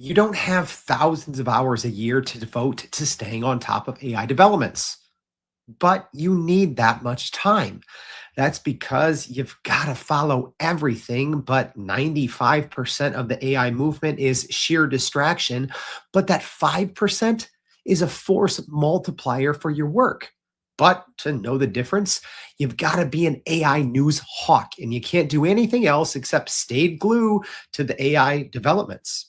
You don't have thousands of hours a year to devote to staying on top of AI developments, but you need that much time. That's because you've got to follow everything, but 95% of the AI movement is sheer distraction. But that 5% is a force multiplier for your work. But to know the difference, you've got to be an AI news hawk, and you can't do anything else except stay glued to the AI developments.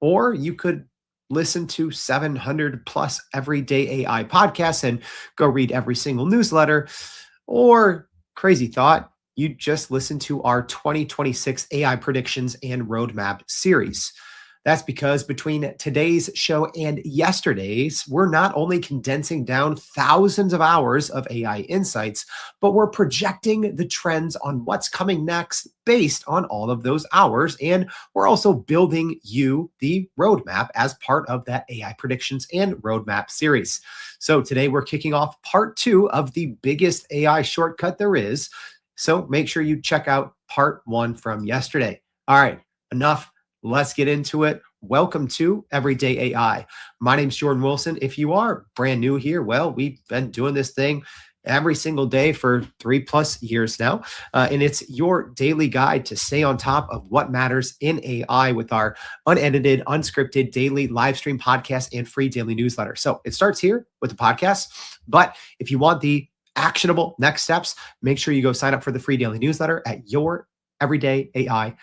Or you could listen to 700 plus everyday AI podcasts and go read every single newsletter. Or, crazy thought, you just listen to our 2026 AI predictions and roadmap series. That's because between today's show and yesterday's, we're not only condensing down thousands of hours of AI insights, but we're projecting the trends on what's coming next based on all of those hours. And we're also building you the roadmap as part of that AI predictions and roadmap series. So today we're kicking off part 2 of the biggest AI shortcut there is. So make sure you check out part 1 from yesterday. All right, enough. Let's get into it. Welcome to Everyday AI. My name's Jordan Wilson. If you are brand new here, well, we've been doing this thing every single day for 3+ years now. And it's your daily guide to stay on top of what matters in AI with our unedited, unscripted daily live stream podcast and free daily newsletter. So it starts here with the podcast. But if you want the actionable next steps, make sure you go sign up for the free daily newsletter at youreverydayai.com.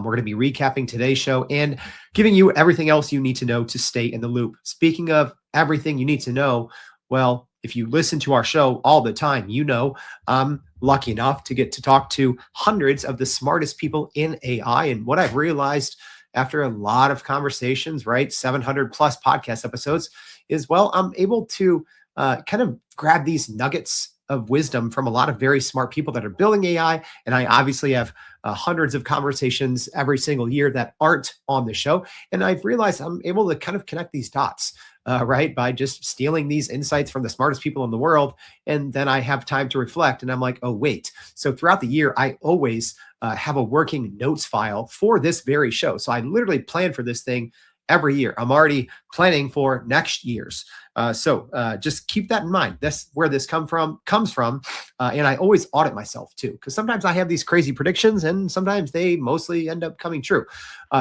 We're going to be recapping today's show and giving you everything else you need to know to stay in the loop. Speaking of everything you need to know, well, if you listen to our show all the time, you know I'm lucky enough to get to talk to hundreds of the smartest people in AI. And what I've realized after a lot of conversations, right, 700 plus podcast episodes, is, well, I'm able to kind of grab these nuggets of wisdom from a lot of very smart people that are building AI. And I obviously have hundreds of conversations every single year that aren't on the show. And I've realized I'm able to kind of connect these dots, right, by just stealing these insights from the smartest people in the world. And then I have time to reflect. And I'm like, oh, wait. So throughout the year, I always have a working notes file for this very show. So I literally plan for this thing every year. I'm already planning for next year's. So just keep that in mind. That's where this comes from. And I always audit myself too, because sometimes I have these crazy predictions and sometimes they mostly end up coming true.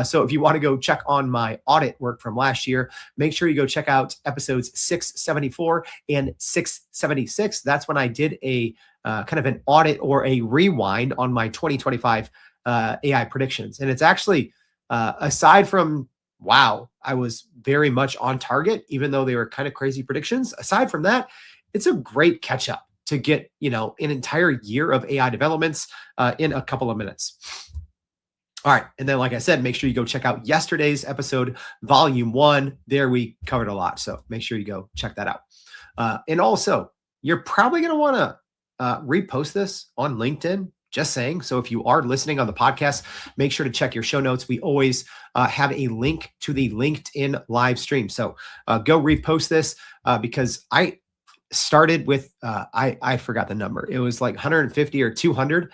So if you want to go check on my audit work from last year, make sure you go check out episodes 674 and 676. That's when I did a kind of an audit or a rewind on my 2025 AI predictions. And it's actually, aside from wow, I was very much on target, even though they were kind of crazy predictions. Aside from that, it's a great catch up to get, an entire year of AI developments in a couple of minutes. All right. And then, like I said, make sure you go check out yesterday's episode, volume 1. There we covered a lot. So make sure you go check that out. And also, you're probably going to want to repost this on LinkedIn. Just saying. So if you are listening on the podcast, make sure to check your show notes. We always have a link to the LinkedIn live stream. So go repost this because I started with, I forgot the number. It was like 150 or 200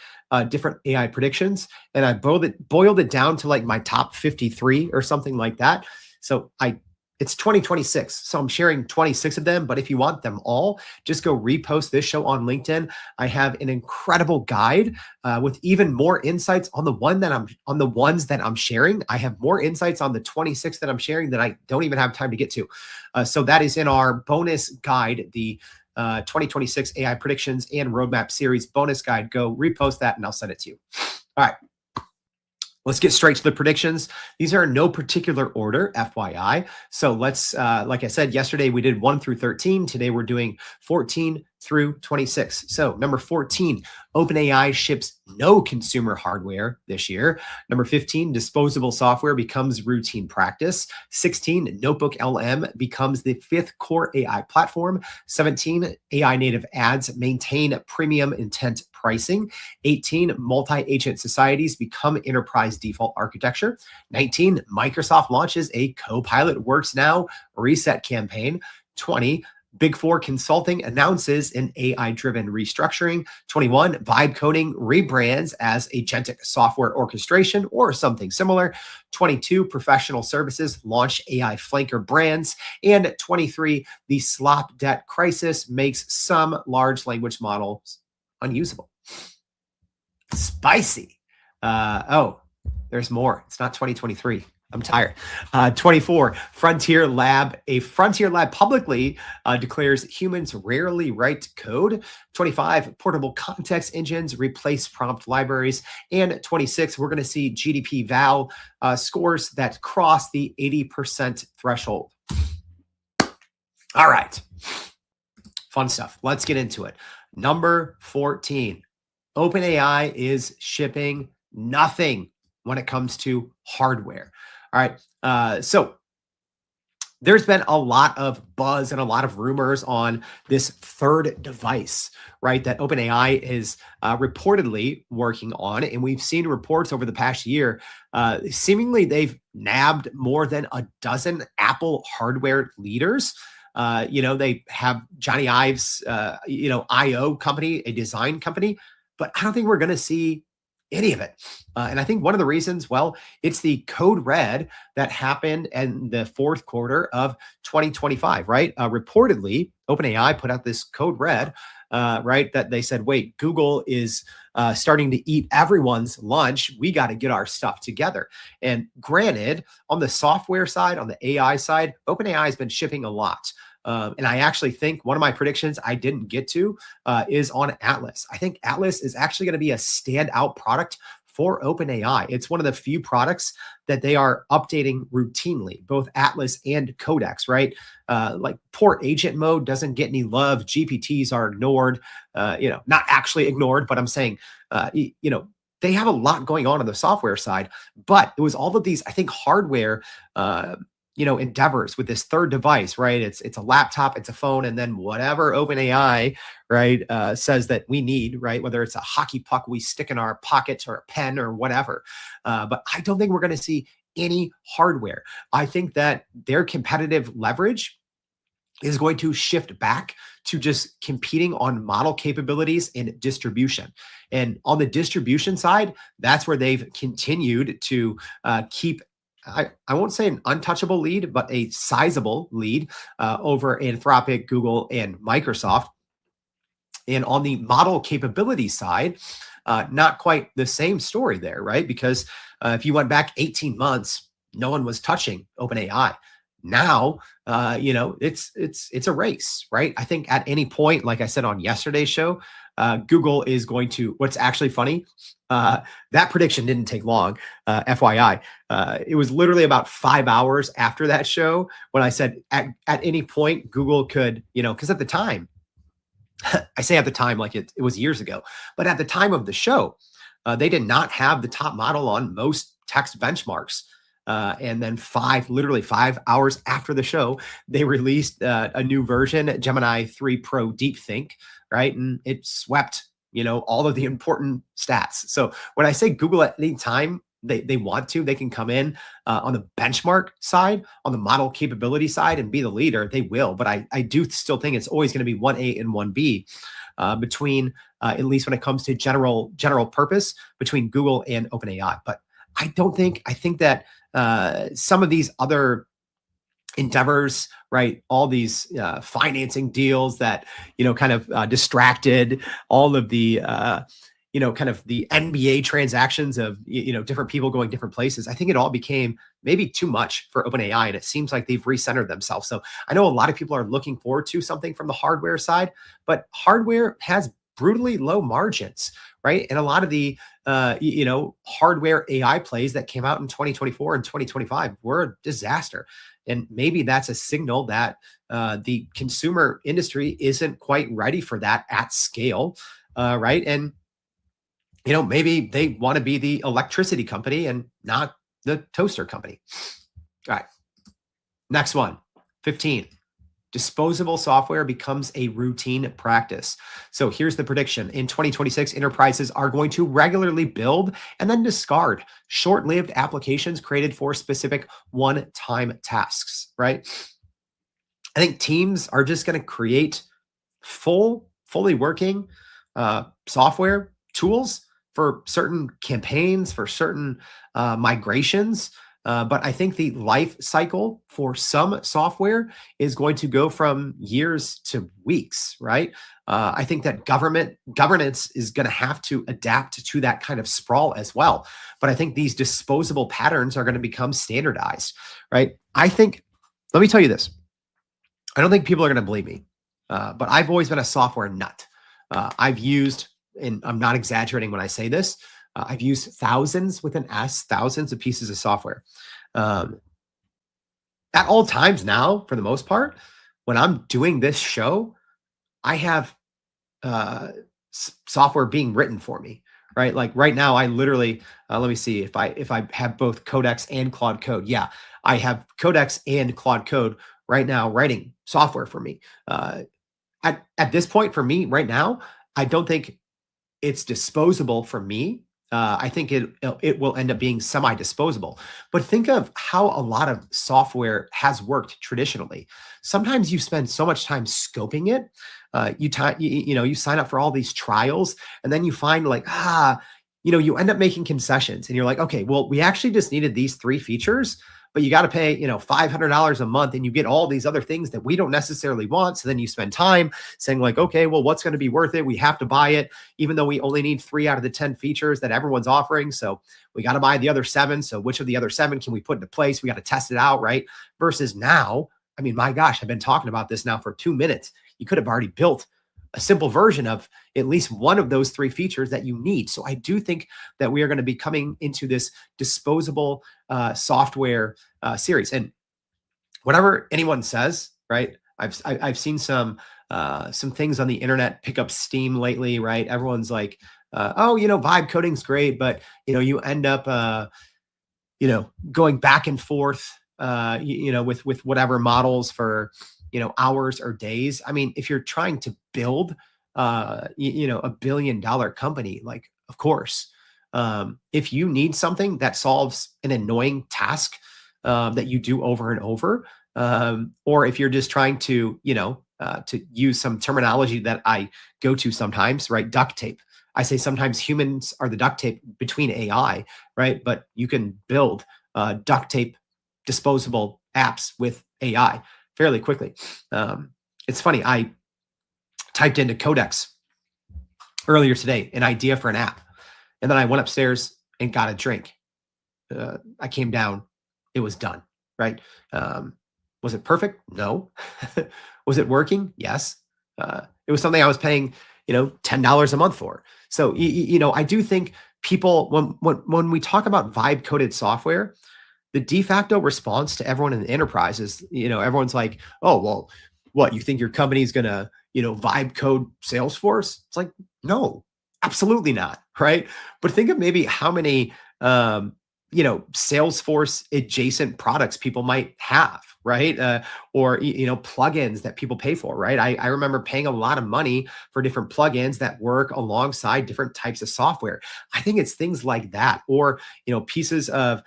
different AI predictions. And I boiled it down to like my top 53 or something like that. So it's 2026. So I'm sharing 26 of them, but if you want them all, just go repost this show on LinkedIn. I have an incredible guide with even more insights on the ones that I'm sharing. I have more insights on the 26 that I'm sharing that I don't even have time to get to. So that is in our bonus guide, the 2026 AI predictions and roadmap series bonus guide. Go repost that and I'll send it to you. All right. Let's get straight to the predictions. These are in no particular order, FYI. So let's, like I said, yesterday we did 1 through 13. Today we're doing 14 through 26. So number 14, OpenAI ships no consumer hardware this year. Number 15, disposable software becomes routine practice. 16, Notebook LM becomes the 5th core AI platform. 17, AI native ads maintain premium intent pricing. 18, multi-agent societies become enterprise default architecture. 19, Microsoft launches a Copilot Works Now reset campaign. 20, Big Four Consulting announces an AI-driven restructuring. 21, Vibe Coding rebrands as agentic software orchestration or something similar. 22, professional services launch AI flanker brands. And 23, the Slop debt crisis makes some large language models unusable. Spicy. Oh, there's more. It's not 2023. I'm tired. 24, a Frontier Lab publicly declares humans rarely write code. 25, portable context engines replace prompt libraries. And 26, we're going to see GDP Val scores that cross the 80% threshold. All right. Fun stuff. Let's get into it. Number 14, OpenAI is shipping nothing when it comes to hardware. All right. So there's been a lot of buzz and a lot of rumors on this third device, right, that OpenAI is reportedly working on. And we've seen reports over the past year, seemingly they've nabbed more than a dozen Apple hardware leaders. They have Johnny Ives, IO company, a design company, but I don't think we're going to see any of it. And I think one of the reasons, well, it's the code red that happened in the fourth quarter of 2025, right? Reportedly, OpenAI put out this code red, right? That they said, wait, Google is starting to eat everyone's lunch. We got to get our stuff together. And granted, on the software side, on the AI side, OpenAI has been shipping a lot. And I actually think one of my predictions I didn't get to is on Atlas. I think Atlas is actually going to be a standout product for OpenAI. It's one of the few products that they are updating routinely, both Atlas and Codex, right? Like port agent mode doesn't get any love. GPTs are ignored, not actually ignored, but I'm saying, they have a lot going on the software side, but it was all of these, I think, hardware, endeavors with this third device, right? It's a laptop, it's a phone, and then whatever OpenAI, right, says that we need, right? Whether it's a hockey puck we stick in our pockets or a pen or whatever. But I don't think we're going to see any hardware. I think that their competitive leverage is going to shift back to just competing on model capabilities and distribution. And on the distribution side, that's where they've continued to keep, I won't say an untouchable lead, but a sizable lead over Anthropic, Google, and Microsoft. And on the model capability side, not quite the same story there, right? Because if you went back 18 months, no one was touching OpenAI. Now, it's a race, right? I think at any point, like I said on yesterday's show, Google is going to, what's actually funny, that prediction didn't take long, FYI. It was literally about 5 hours after that show when I said at any point Google could, because at the time, I say at the time like it was years ago, but at the time of the show, they did not have the top model on most text benchmarks. And then literally 5 hours after the show, they released a new version, Gemini 3 Pro DeepThink, right? And it swept, all of the important stats. So when I say Google at any time, they want to, they can come in on the benchmark side, on the model capability side and be the leader, they will. But I do still think it's always going to be 1A and 1B between, at least when it comes to general purpose, between Google and OpenAI. But I think that some of these other endeavors, right? All these financing deals that, kind of distracted all of the, kind of the NBA transactions of, different people going different places. I think it all became maybe too much for OpenAI, and it seems like they've recentered themselves. So I know a lot of people are looking forward to something from the hardware side, but hardware has brutally low margins, right? And a lot of the, hardware AI plays that came out in 2024 and 2025 were a disaster. And maybe that's a signal that the consumer industry isn't quite ready for that at scale, right? And, maybe they want to be the electricity company and not the toaster company. All right. Next one, 15. Disposable software becomes a routine practice. So here's the prediction. In 2026, enterprises are going to regularly build and then discard short-lived applications created for specific one-time tasks, right? I think teams are just going to create fully working software tools for certain campaigns, for certain migrations. But I think the life cycle for some software is going to go from years to weeks, right? I think that government governance is going to have to adapt to that kind of sprawl as well. But I think these disposable patterns are going to become standardized, right? I think, let me tell you this. I don't think people are going to believe me, but I've always been a software nut. I've used, and I'm not exaggerating when I say this, I've used thousands with an S, thousands of pieces of software. Um, at all times now, for the most part, when I'm doing this show, I have uh, software being written for me, right? Like right now, I literally let me see if I have both Codex and Claude Code. Yeah, I have Codex and Claude Code right now writing software for me. At this point, for me right now, I don't think it's disposable for me. I think it will end up being semi-disposable. But think of how a lot of software has worked traditionally. Sometimes you spend so much time scoping it. You sign up for all these trials, and then you find like you end up making concessions, and you're like, okay, well, we actually just needed these three features, but you got to pay $500 a month, and you get all these other things that we don't necessarily want. So then you spend time saying like, okay, well, what's going to be worth it? We have to buy it, even though we only need 3 out of the 10 features that everyone's offering. So we got to buy the other 7. So which of the other 7 can we put into place? We got to test it out, right? Versus now, I mean, my gosh, I've been talking about this now for 2 minutes. You could have already built a simple version of at least one of those 3 features that you need. So I do think that we are going to be coming into this disposable software series. And whatever anyone says, right? I've seen some things on the internet pick up steam lately, right? Everyone's like, oh, vibe coding's great, but you end up going back and forth with whatever models for hours or days. I mean, if you're trying to build $1 billion company, like, of course, if you need something that solves an annoying task that you do over and over, or if you're just trying to use some terminology that I go to sometimes, right? Duct tape. I say sometimes humans are the duct tape between AI, right? But you can build duct tape disposable apps with AI fairly quickly. It's funny. I typed into Codex earlier today, an idea for an app, and then I went upstairs and got a drink. I came down, it was done, right? Was it perfect? No. Was it working? Yes. It was something I was paying, $10 a month for. So, I do think people, when we talk about vibe coded software, the de facto response to everyone in the enterprise is, everyone's like, oh, well, what, you think your company's going to, vibe code Salesforce? It's like, no, absolutely not. Right. But think of maybe how many, Salesforce adjacent products people might have, right? Or plugins that people pay for, right? I remember paying a lot of money for different plugins that work alongside different types of software. I think it's things like that, or pieces of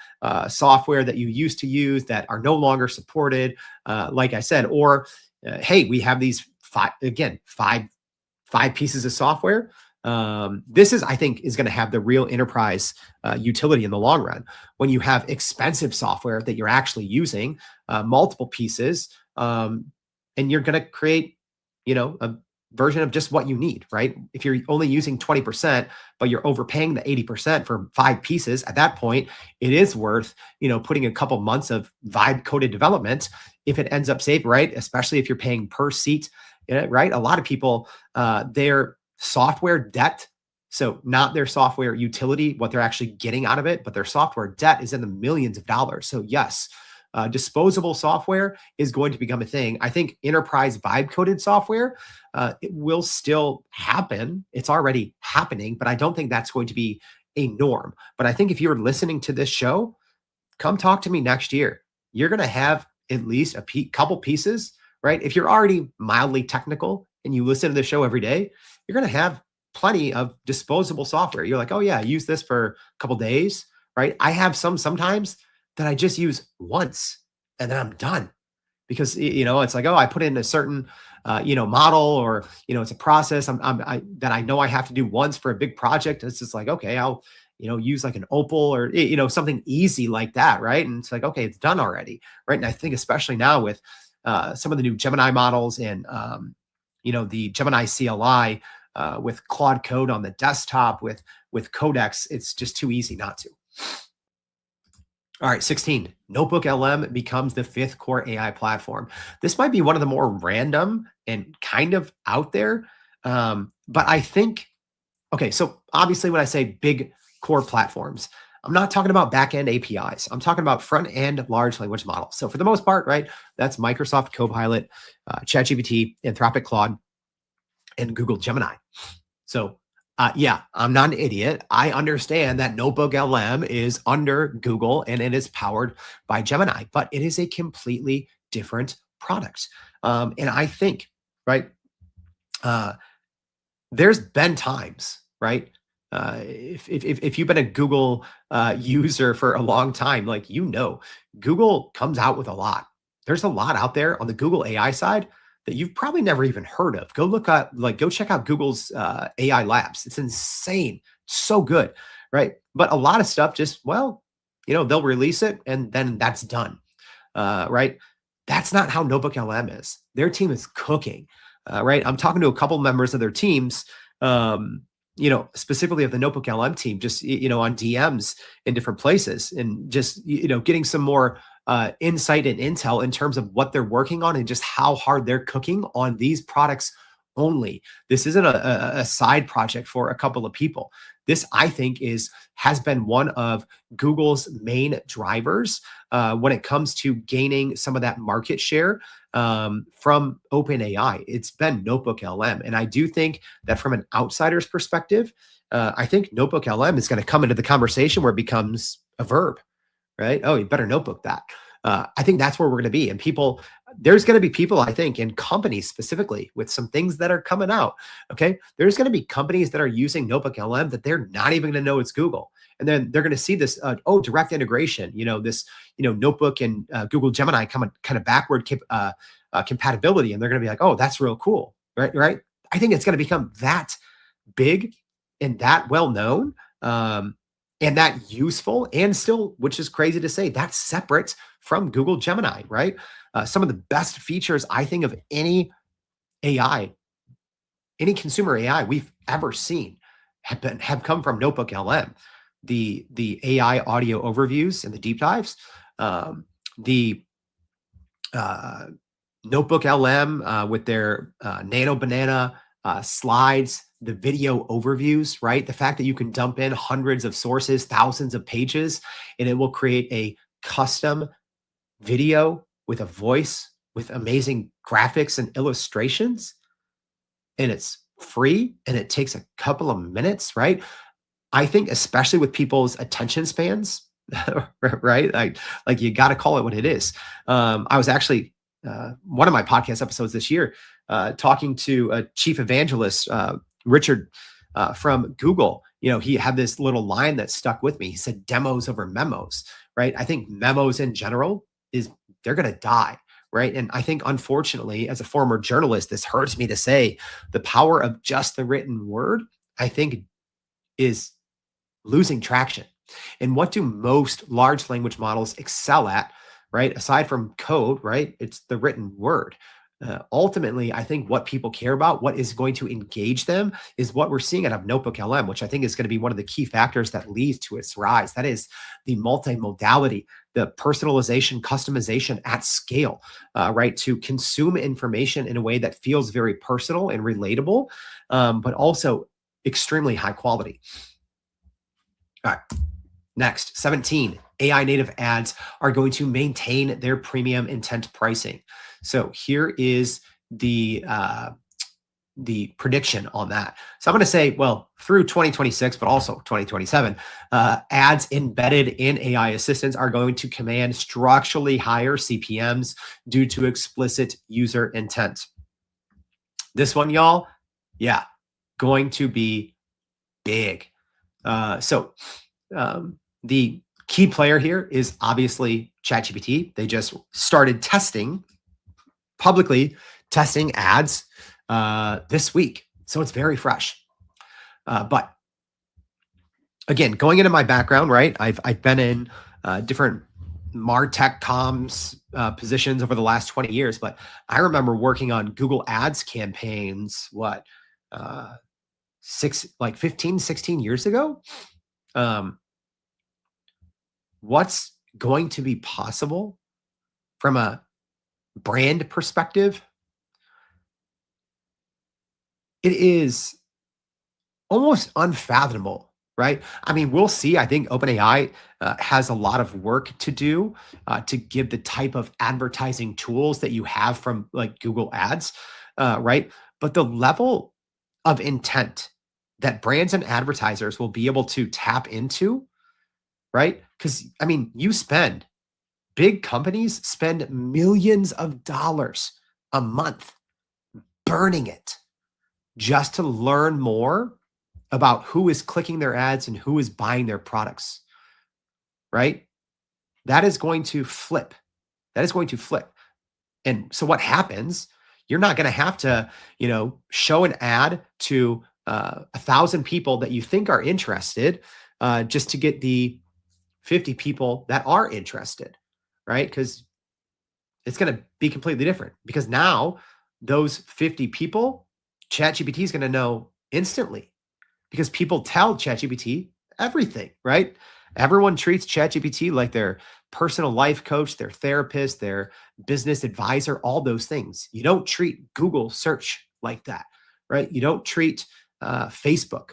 software that you used to use that are no longer supported, like I said, or hey, we have these five pieces of software. This is, I think, is going to have the real enterprise utility in the long run. When you have expensive software that you're actually using, multiple pieces, and you're going to create, a version of just what you need, right? If you're only using 20%, but you're overpaying the 80% for 5 pieces, at that point, it is worth, putting a couple months of vibe coded development if it ends up safe, right? Especially if you're paying per seat, right? A lot of people, they're software debt. So not their software utility, what they're actually getting out of it, but their software debt is in the millions of dollars. So yes, disposable software is going to become a thing. I think enterprise vibe coded software, it will still happen. It's already happening, but I don't think that's going to be a norm. But I think if you're listening to this show, come talk to me next year. You're going to have at least a couple pieces, right? If you're already mildly technical and you listen to the show every day, you're going to have plenty of disposable software. You're like, oh yeah, I use this for a couple days, right? I have sometimes that I just use once and then I'm done. because it's like, oh, I put in a certain model, or it's a process that I know I have to do once for a big project. It's just like, okay, I'll use like an Opal, or something easy like that, right? And it's like, okay, it's done already, right? And I think especially now with some of the new Gemini models, and the Gemini CLI, with Claude Code on the desktop, with Codex, it's just too easy not to. All right, 16. Notebook LM becomes the fifth core AI platform. This might be one of the more random and kind of out there. But I think, okay, so obviously when I say big core platforms, I'm not talking about back-end APIs. I'm talking about front-end large language models. So for the most part, right, that's Microsoft Copilot, ChatGPT, Anthropic Claude, and Google Gemini. So yeah, I'm not an idiot. I understand that Notebook LM is under Google and it is powered by Gemini, but it is a completely different product. And I think, right, uh, there's been times, right? If you've been a Google user for a long time, like, Google comes out with a lot. There's a lot out there on the Google AI side that you've probably never even heard of. Go check out Google's AI labs. It's insane. It's so good, right? But a lot of stuff just, well, they'll release it and then that's done, right? That's not how Notebook LM is. Their team is cooking, right? I'm talking to a couple members of their teams, specifically of the Notebook LM team, just, on DMs in different places, and just, getting some more insight and intel in terms of what they're working on and just how hard they're cooking on these products only. This isn't a side project for a couple of people. This, I think, has been one of Google's main drivers when it comes to gaining some of that market share from OpenAI. It's been Notebook LM. And I do think that from an outsider's perspective, I think Notebook LM is going to come into the conversation where it becomes a verb, right? Oh, you better notebook that. I think that's where we're going to be. And there's going to be people, I think, in companies specifically with some things that are coming out. Okay. There's going to be companies that are using Notebook LM that they're not even going to know it's Google. And then they're going to see this, direct integration, this, Notebook and Google Gemini coming kind of backward compatibility. And they're going to be like, oh, that's real cool. Right. Right. I think it's going to become that big and that well known. And that useful, and still, which is crazy to say, that's separate from Google Gemini, right? Some of the best features, I think, of any consumer AI we've ever seen have come from Notebook LM. The AI audio overviews and the deep dives, the Notebook LM with their Nano Banana slides, the video overviews, right? The fact that you can dump in hundreds of sources, thousands of pages, and it will create a custom video with a voice, with amazing graphics and illustrations. And it's free and it takes a couple of minutes, right? I think especially with people's attention spans, right? Like you got to call it what it is. I was actually one of my podcast episodes this year talking to a chief evangelist, Richard from Google. He had this little line that stuck with me. He said, demos over memos, right? I think memos in general they're going to die, right? And I think, unfortunately, as a former journalist, this hurts me to say, the power of just the written word, I think, is losing traction. And what do most large language models excel at, right? Aside from code, right? It's the written word. Ultimately, I think what people care about, what is going to engage them, is what we're seeing out of Notebook LM, which I think is going to be one of the key factors that leads to its rise. That is the multimodality, the personalization, customization at scale, right? To consume information in a way that feels very personal and relatable, but also extremely high quality. All right. Next, 17, AI native ads are going to maintain their premium intent pricing. So here is the prediction on that. So I'm going to say, well, through 2026, but also 2027, ads embedded in AI assistants are going to command structurally higher CPMs due to explicit user intent. This one, y'all, yeah, going to be big. The key player here is obviously ChatGPT. They just started testing publicly testing ads this week. So it's very fresh. But again, going into my background, right? I've been in different MarTech comms positions over the last 20 years, but I remember working on Google Ads campaigns, uh, 15, 16 years ago. Um, what's going to be possible from a brand perspective? It is almost unfathomable, right? I mean, we'll see. I think OpenAI has a lot of work to do to give the type of advertising tools that you have from like Google Ads, right? But the level of intent that brands and advertisers will be able to tap into, right? Because I mean, big companies spend millions of dollars a month burning it just to learn more about who is clicking their ads and who is buying their products, right? That is going to flip. That is going to flip. And so what happens? You're not going to have to, show an ad to 1,000 people that you think are interested just to get the 50 people that are interested, right? Because it's going to be completely different. Because now those 50 people, ChatGPT is going to know instantly because people tell ChatGPT everything, right? Everyone treats ChatGPT like their personal life coach, their therapist, their business advisor, all those things. You don't treat Google search like that, right? You don't treat Facebook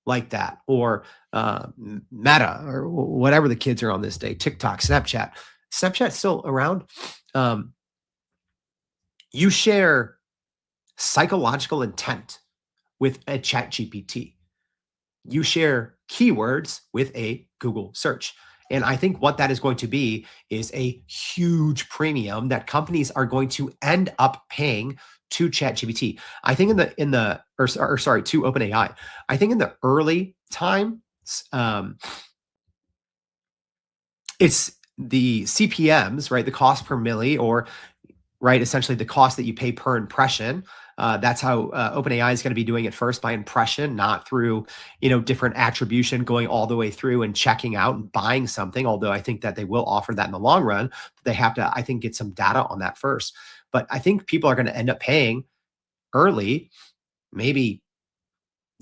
like that, or Meta, or whatever the kids are on this day, TikTok, Snapchat. Snapchat's still around. You share psychological intent with a ChatGPT. You share keywords with a Google search. And I think what that is going to be is a huge premium that companies are going to end up paying to ChatGPT. I think to OpenAI. I think in the early time, it's the CPMs, right? The cost per milli, or right, essentially the cost that you pay per impression. That's how OpenAI is going to be doing it first, by impression, not through different attribution going all the way through and checking out and buying something. Although I think that they will offer that in the long run, but they have to, I think, get some data on that first. But I think people are going to end up paying early, maybe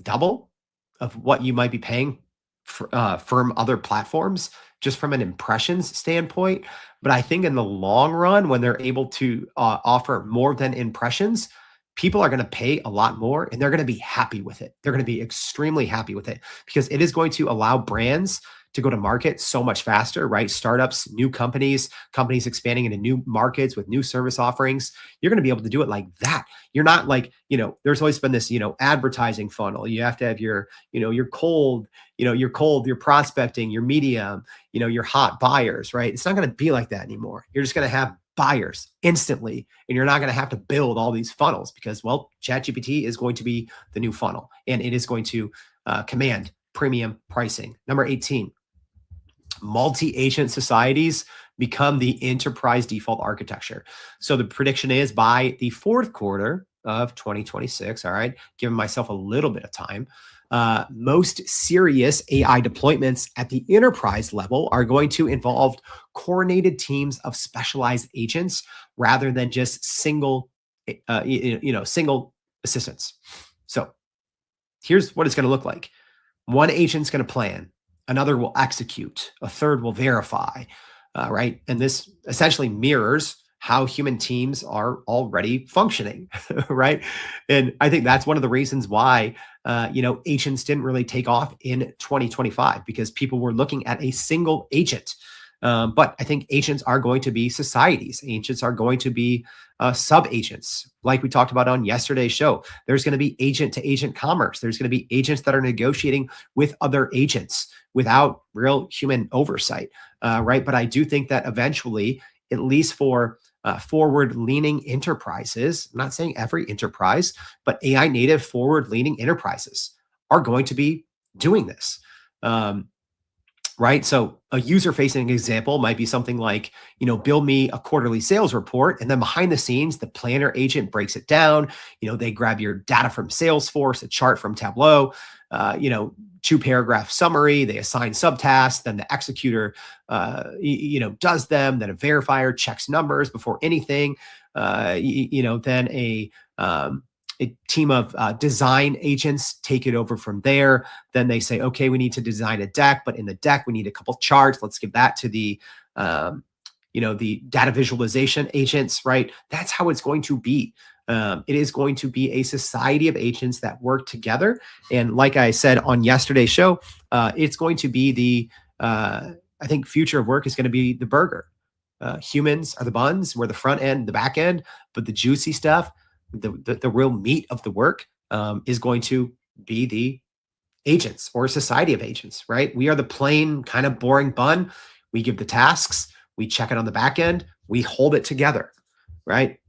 double of what you might be paying from other platforms, just from an impressions standpoint. But I think in the long run, when they're able to offer more than impressions, people are going to pay a lot more and they're going to be happy with it. They're going to be extremely happy with it because it is going to allow brands to go to market so much faster, right? Startups, new companies expanding into new markets with new service offerings. You're going to be able to do it like that. You're not like, there's always been this, advertising funnel. You have to have your cold, your prospecting, your medium, your hot buyers, right? It's not going to be like that anymore. You're just going to have buyers instantly, and you're not going to have to build all these funnels because, well, ChatGPT is going to be the new funnel, and it is going to command premium pricing. Number 18, multi-agent societies become the enterprise default architecture. So the prediction is by the fourth quarter of 2026, all right, giving myself a little bit of time, most serious AI deployments at the enterprise level are going to involve coordinated teams of specialized agents rather than just single assistants. So here's what it's going to look like. One agent's going to plan, another will execute, a third will verify, right? And this essentially mirrors how human teams are already functioning, right? And I think that's one of the reasons why, agents didn't really take off in 2025 because people were looking at a single agent. But I think agents are going to be societies. Agents are going to be sub-agents, like we talked about on yesterday's show. There's going to be agent-to-agent commerce. There's going to be agents that are negotiating with other agents without real human oversight, right? But I do think that eventually, at least for forward-leaning enterprises, I'm not saying every enterprise, but AI-native forward-leaning enterprises are going to be doing this. right? So a user-facing example might be something like, build me a quarterly sales report, and then behind the scenes, the planner agent breaks it down. They grab your data from Salesforce, a chart from Tableau, two-paragraph summary. They assign subtasks, then the executor, does them. Then a verifier checks numbers before anything. Then a team of design agents take it over from there. Then they say, okay, we need to design a deck, but in the deck, we need a couple charts. Let's give that to the data visualization agents, right? That's how it's going to be. It is going to be a society of agents that work together. And like I said on yesterday's show, it's going to be I think future of work is going to be the burger. Humans are the buns, we're the front end, the back end, but the juicy stuff, the real meat of the work is going to be the agents or a society of agents, right? We are the plain kind of boring bun. We give the tasks, we check it on the back end, we hold it together, right?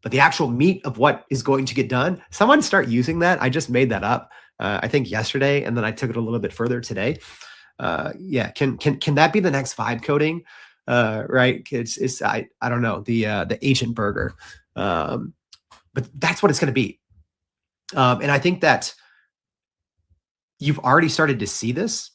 But the actual meat of what is going to get done, someone start using that. I just made that up, I think yesterday, and then I took it a little bit further today. Yeah, can that be the next vibe coding? Right? I don't know, the agent burger. But that's what it's going to be. And I think that you've already started to see this,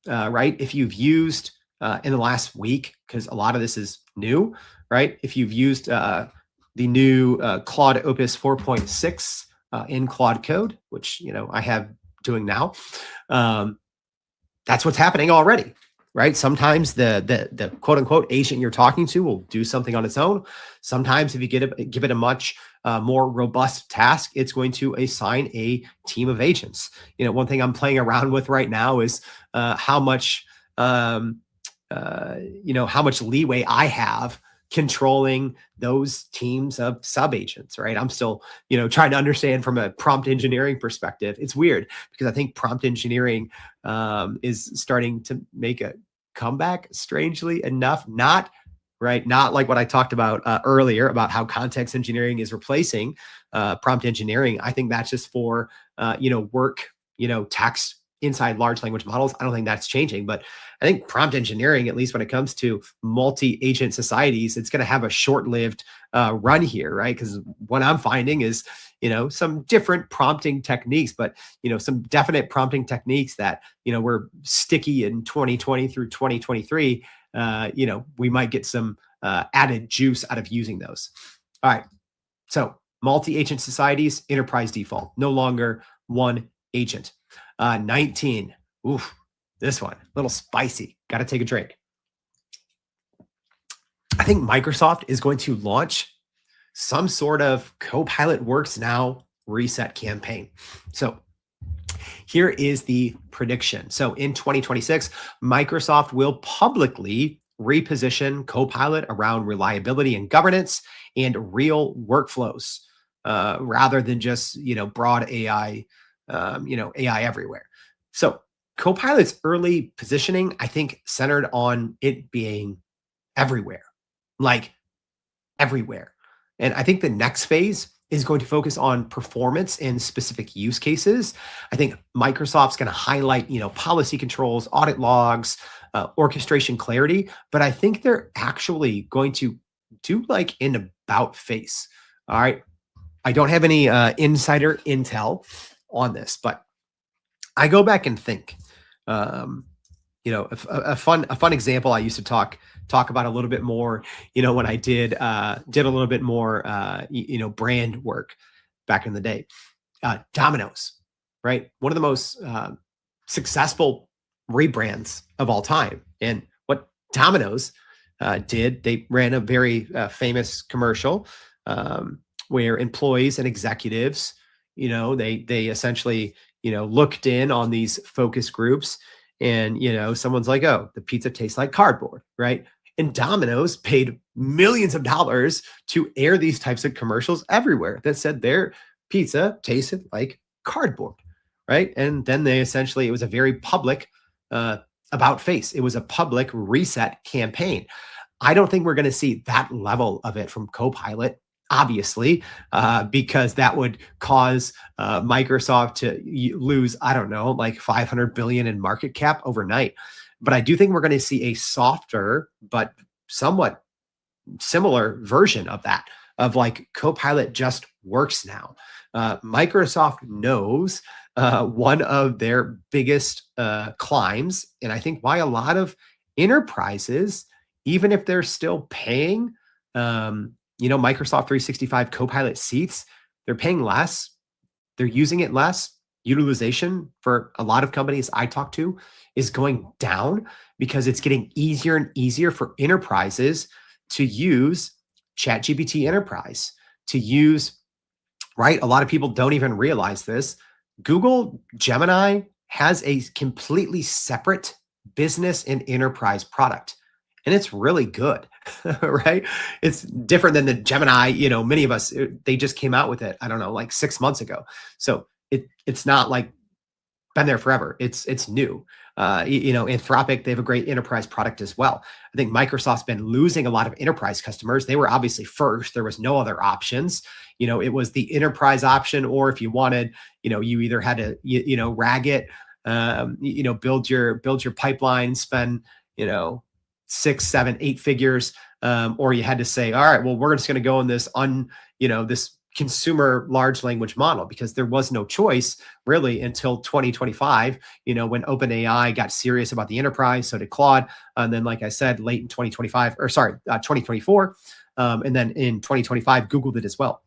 right? If you've used in the last week, because a lot of this is new, right? If you've used the new Claude Opus 4.6 in Claude Code, which I have doing now, that's what's happening already, right? Sometimes the quote unquote agent you're talking to will do something on its own. Sometimes if you give it a much more robust task, it's going to assign a team of agents. One thing I'm playing around with right now is how much leeway I have controlling those teams of sub agents, right? I'm still, trying to understand from a prompt engineering perspective. It's weird because I think prompt engineering is starting to make a comeback, strangely enough. Not like what I talked about earlier about how context engineering is replacing prompt engineering. I think that's just for, work, text inside large language models. I don't think that's changing, but I think prompt engineering, at least when it comes to multi-agent societies, it's going to have a short-lived run here, right? Because what I'm finding is, some different prompting techniques, but, some definite prompting techniques that, were sticky in 2020 through 2023. We might get some added juice out of using those. All right. So multi-agent societies, enterprise default, no longer one agent. 19. Oof, this one, a little spicy. Got to take a drink. I think Microsoft is going to launch some sort of Copilot Works Now reset campaign. So here is the prediction. So in 2026, Microsoft will publicly reposition Copilot around reliability and governance and real workflows, rather than just, broad AI, AI everywhere. So Copilot's early positioning, I think, centered on it being everywhere, like everywhere. And I think the next phase is going to focus on performance in specific use cases. I think Microsoft's going to highlight, policy controls, audit logs, orchestration clarity, but I think they're actually going to do like an about face. All right. I don't have any insider intel on this, but I go back and think, a fun example I used to talk about a little bit more, when I did a little bit more, brand work back in the day. Domino's, right? One of the most successful rebrands of all time. And what Domino's did, they ran a very famous commercial where employees and executives, they essentially, looked in on these focus groups and, someone's like, oh, the pizza tastes like cardboard, right? And Domino's paid millions of dollars to air these types of commercials everywhere that said their pizza tasted like cardboard, right? And then it was a very public about face. It was a public reset campaign. I don't think we're going to see that level of it from Copilot, obviously, because that would cause Microsoft to lose, I don't know, like 500 billion in market cap overnight. But I do think we're going to see a softer, but somewhat similar version of that, of like Copilot just works now. Microsoft knows one of their biggest climbs, and I think why a lot of enterprises, even if they're still paying, Microsoft 365 Copilot seats, they're paying less, they're using it less. Utilization for a lot of companies I talk to is going down because it's getting easier and easier for enterprises to use ChatGPT Enterprise, to use, right? A lot of people don't even realize this. Google Gemini has a completely separate business and enterprise product. And it's really good, right? It's different than the Gemini, many of us, they just came out with it, I don't know, like 6 months ago. So it's not like been there forever. It's new. Anthropic, they have a great enterprise product as well. I think Microsoft's been losing a lot of enterprise customers. They were obviously first. There was no other options. It was the enterprise option, or if you wanted, you either had to, rag it, build your pipeline, spend, 6, 7, 8 figures, or you had to say, all right, well, we're just going to go in this this consumer large language model, because there was no choice really until 2025, when OpenAI got serious about the enterprise. So did Claude. And then, like I said, late in 2024. And then in 2025, Google did as well.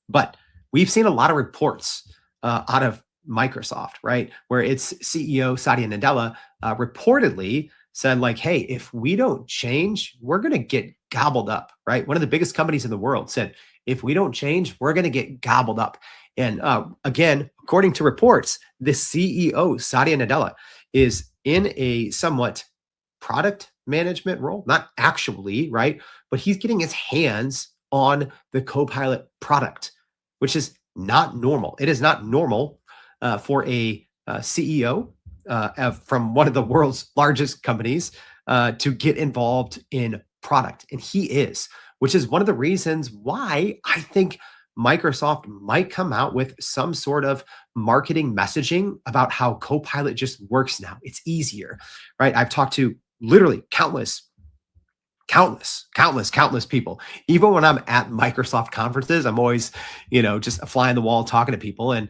But we've seen a lot of reports out of Microsoft, right, where its CEO, Satya Nadella, reportedly said, like, hey, if we don't change, we're going to get gobbled up, right? One of the biggest companies in the world said, if we don't change, we're going to get gobbled up. And again, according to reports, the CEO, Satya Nadella, is in a somewhat product management role, not actually, right? But he's getting his hands on the Copilot product, which is not normal. It is not normal for a CEO from one of the world's largest companies to get involved in product. And he is, which is one of the reasons why I think Microsoft might come out with some sort of marketing messaging about how Copilot just works now. It's easier, right? I've talked to literally countless people. Even when I'm at Microsoft conferences, I'm always, just a fly on the wall talking to people. And,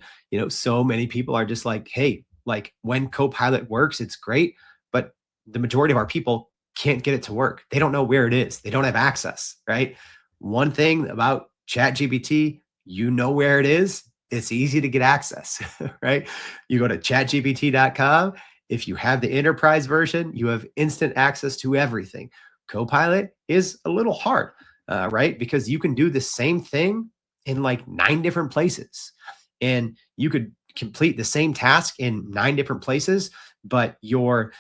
so many people are just like, hey, like when Copilot works, it's great. But the majority of our people can't get it to work. They don't know where it is. They don't have access, right? One thing about ChatGPT, where it is. It's easy to get access, right? You go to chatgpt.com. If you have the enterprise version, you have instant access to everything. Copilot is a little hard, right? Because you can do the same thing in like 9 different places, and you could complete the same task in 9 different places, but your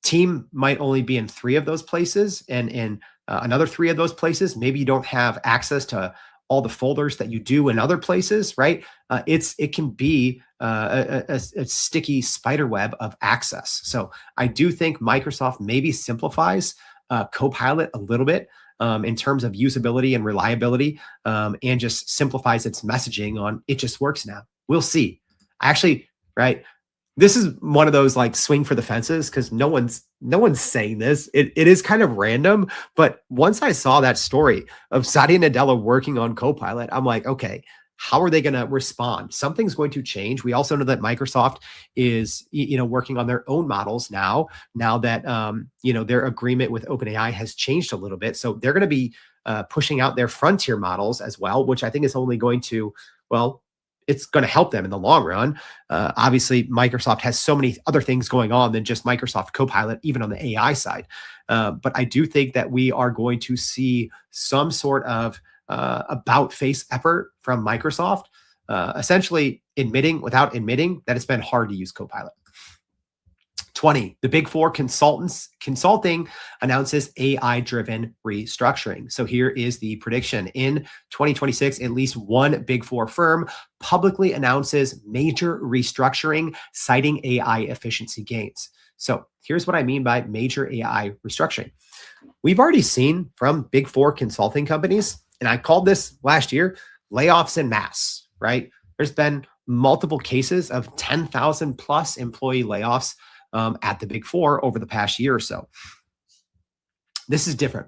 team might only be in 3 of those places, and in another 3 of those places, maybe you don't have access to all the folders that you do in other places, right? It can be a sticky spider web of access. So I do think Microsoft maybe simplifies Copilot a little bit in terms of usability and reliability, and just simplifies its messaging on it just works now. We'll see. Actually, right, this is one of those like swing for the fences, because no one's saying this. It is kind of random, but once I saw that story of Satya Nadella working on Copilot, I'm like, okay, how are they going to respond? Something's going to change. We also know that Microsoft is, working on their own models now that, their agreement with OpenAI has changed a little bit. So they're going to be pushing out their frontier models as well, which I think is only going to, it's going to help them in the long run. Obviously, Microsoft has so many other things going on than just Microsoft Copilot, even on the AI side. But I do think that we are going to see some sort of about face effort from Microsoft, essentially admitting without admitting that it's been hard to use Copilot. 20, the Big Four consulting announces AI-driven restructuring. So here is the prediction. In 2026, at least one Big Four firm publicly announces major restructuring, citing AI efficiency gains. So here's what I mean by major AI restructuring. We've already seen from Big Four consulting companies, and I called this last year, layoffs en masse, right? There's been multiple cases of 10,000 plus employee layoffs at the big four over the past year or so. This is different.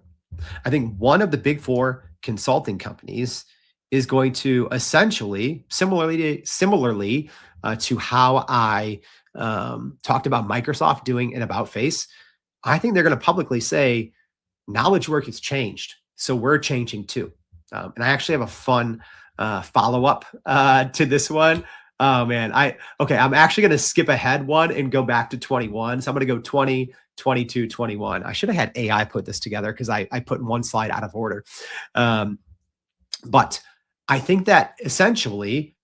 I think one of the big four consulting companies is going to essentially, similarly to how I talked about Microsoft doing an about face. I think they're going to publicly say knowledge work has changed, so we're changing too. And I actually have a fun follow up to this one. Oh man, I'm actually going to skip ahead one and go back to 21. So I'm going to go 20, 22, 21. I should have had AI put this together because I put one slide out of order. But I think that essentially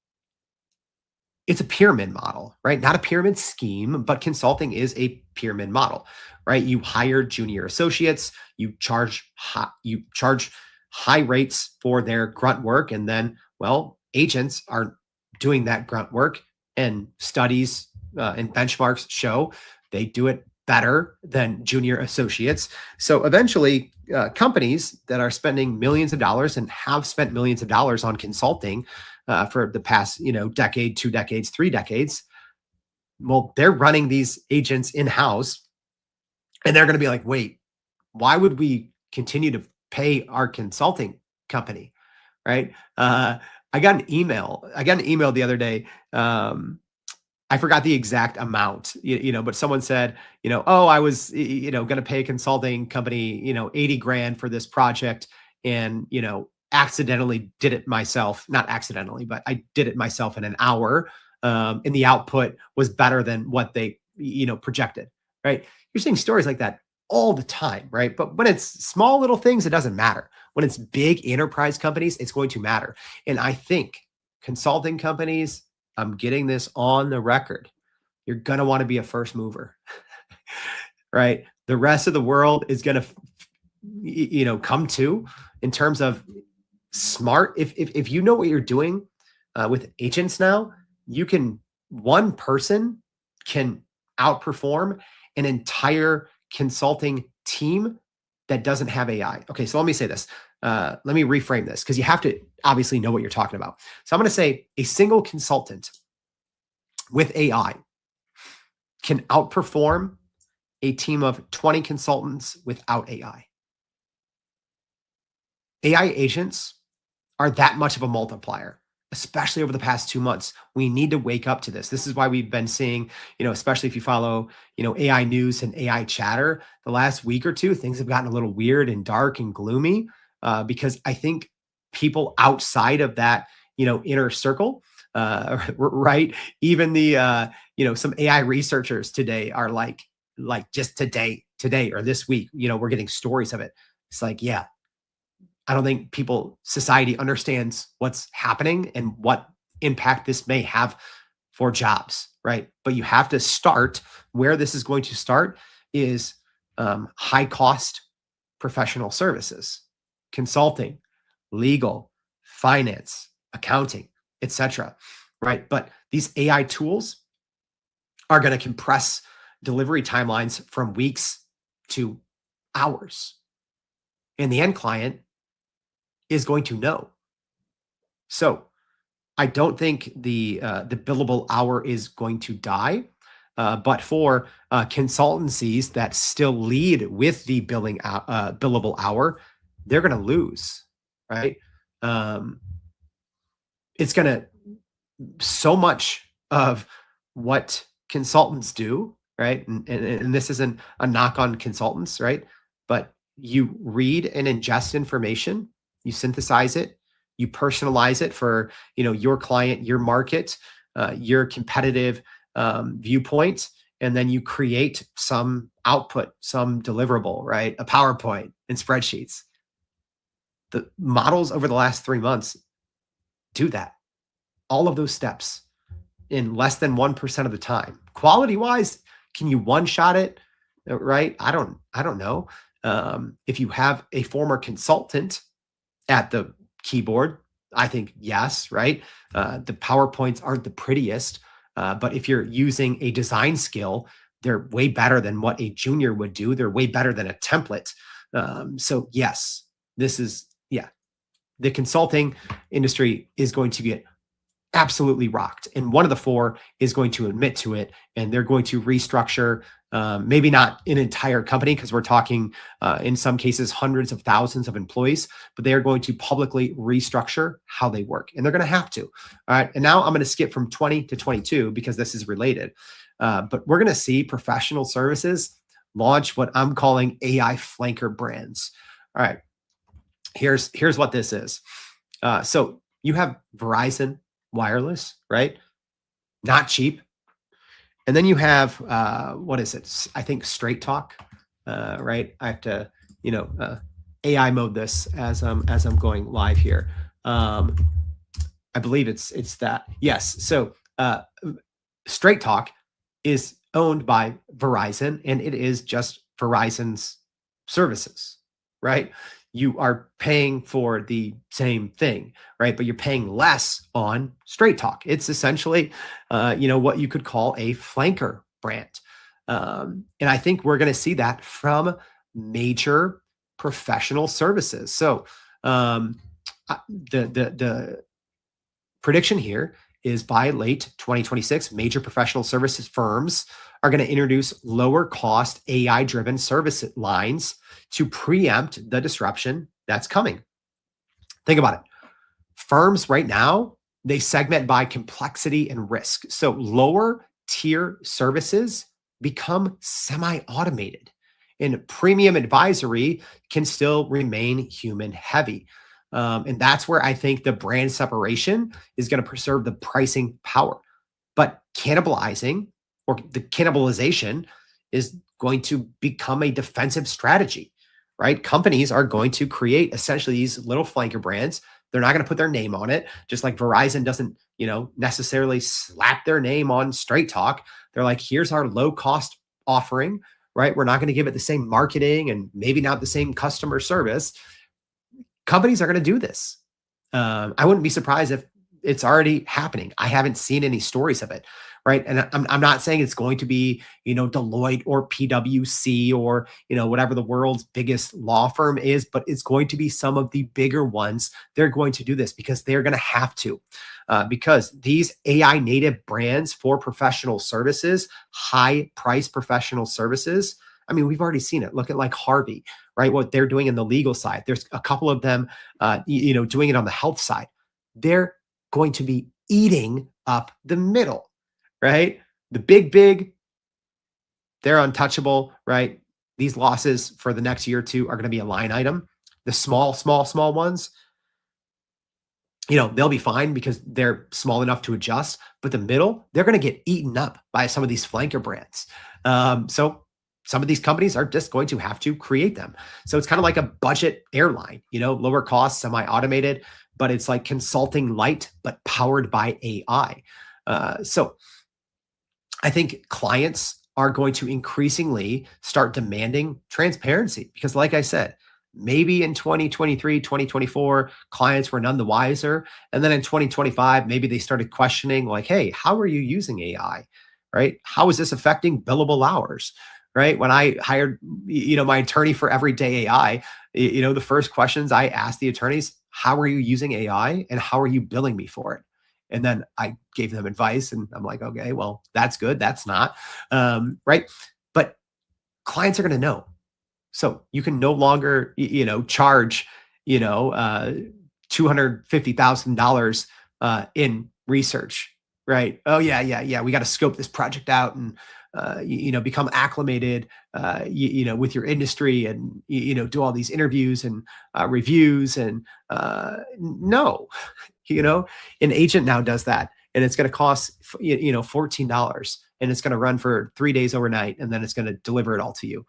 it's a pyramid model, right? Not a pyramid scheme, but consulting is a pyramid model, right? You hire junior associates, you charge high rates for their grunt work, and then, well, agents are doing that grunt work, and studies and benchmarks show they do it better than junior associates. So eventually, companies that are spending millions of dollars and have spent millions of dollars on consulting for the past, decade, 2 decades, 3 decades, well, they're running these agents in-house, and they're going to be like, wait, why would we continue to pay our consulting company, right? I got an email. The other day. I forgot the exact amount, but someone said, oh, I was, going to pay a consulting company, 80 grand for this project, and, accidentally did it myself. Not accidentally, but I did it myself in an hour. And the output was better than what they, projected, right? You're seeing stories like that all the time, right? But when it's small little things, it doesn't matter. When it's big enterprise companies, it's going to matter. And I think consulting companies, I'm getting this on the record, you're going to want to be a first mover, right? The rest of the world is going to, come to in terms of smart. If you know what you're doing with agents now, one person can outperform an entire consulting team that doesn't have AI. Okay, so let me say this. Let me reframe this, because you have to obviously know what you're talking about. So I'm going to say a single consultant with AI can outperform a team of 20 consultants without AI. AI agents are that much of a multiplier, especially over the past 2 months. We need to wake up to this. This is why we've been seeing, especially if you follow, AI news and AI chatter, the last week or two, things have gotten a little weird and dark and gloomy because I think people outside of that, inner circle, right? Even the, some AI researchers today are like just today or this week, we're getting stories of it. It's like, yeah, I don't think society understands what's happening and what impact this may have for jobs, right? But you have to start where this is going to start is high cost professional services, consulting, legal, finance, accounting, etc. Right? But these AI tools are going to compress delivery timelines from weeks to hours, and the end client is going to know. So I don't think the billable hour is going to die, but for consultancies that still lead with the billable hour, they're going to lose, right? It's going to so much of what consultants do, right? And this isn't a knock on consultants, right? But you read and ingest information, you synthesize it, you personalize it for your client, your market, your competitive viewpoint, and then you create some output, some deliverable, right? A PowerPoint and spreadsheets. The models over the last 3 months do that. All of those steps in less than 1% of the time. Quality wise, can you one shot it? Right? I don't know. If you have a former consultant at the keyboard, I think yes, right? The PowerPoints aren't the prettiest, but if you're using a design skill, they're way better than what a junior would do. They're way better than a template. So yes, the consulting industry is going to get absolutely rocked. And one of the four is going to admit to it, and they're going to restructure, maybe not an entire company, because we're talking in some cases hundreds of thousands of employees, but they are going to publicly restructure how they work, and they're going to have to. All right. And now I'm going to skip from 20 to 22 because this is related. But we're going to see professional services launch what I'm calling AI flanker brands. All right. Here's what this is. So you have Verizon Wireless, right? Not cheap. And then you have what is it? I think Straight Talk, right? I have to, AI mode this as I'm going live here. I believe it's that. Yes. So Straight Talk is owned by Verizon, and it is just Verizon's services, right? You are paying for the same thing, right? But you're paying less on Straight Talk. It's essentially, what you could call a flanker brand. And I think we're going to see that from major professional services. So the prediction here is by late 2026, major professional services firms are going to introduce lower cost AI driven service lines to preempt the disruption that's coming. Think about it. Firms right now, they segment by complexity and risk. So lower tier services become semi-automated, and premium advisory can still remain human heavy. And that's where I think the brand separation is going to preserve the pricing power. But cannibalizing or the cannibalization is going to become a defensive strategy, right? Companies are going to create essentially these little flanker brands. They're not going to put their name on it, just like Verizon doesn't, necessarily slap their name on Straight Talk. They're like, here's our low cost offering, right? We're not going to give it the same marketing and maybe not the same customer service. Companies are going to do this. I wouldn't be surprised if it's already happening. I haven't seen any stories of it, right? And I'm not saying it's going to be, Deloitte or PwC or, whatever the world's biggest law firm is, but it's going to be some of the bigger ones. They're going to do this because they're going to have to, because these AI native brands for professional services, high price professional services, I mean, we've already seen it. Look at like Harvey, right? What they're doing in the legal side. There's a couple of them, doing it on the health side. They're going to be eating up the middle, right? The big, they're untouchable, right? These losses for the next year or two are going to be a line item. The small ones, they'll be fine because they're small enough to adjust. But the middle, they're going to get eaten up by some of these flanker brands. So some of these companies are just going to have to create them. So it's kind of like a budget airline, lower cost, semi-automated, but it's like consulting light, but powered by AI. So I think clients are going to increasingly start demanding transparency because, like I said, maybe in 2023, 2024, clients were none the wiser. And then in 2025, maybe they started questioning like, hey, how are you using AI, right? How is this affecting billable hours? Right. When I hired, my attorney for Everyday AI, the first questions I asked the attorneys, how are you using AI and how are you billing me for it? And then I gave them advice and I'm like, okay, well, that's good. That's not. Right. But clients are going to know. So you can no longer, charge, $250,000 in research, right? Oh yeah. We got to scope this project out and become acclimated, with your industry and, do all these interviews and reviews and no, an agent now does that and it's going to cost, $14 and it's going to run for 3 days overnight. And then it's going to deliver it all to you,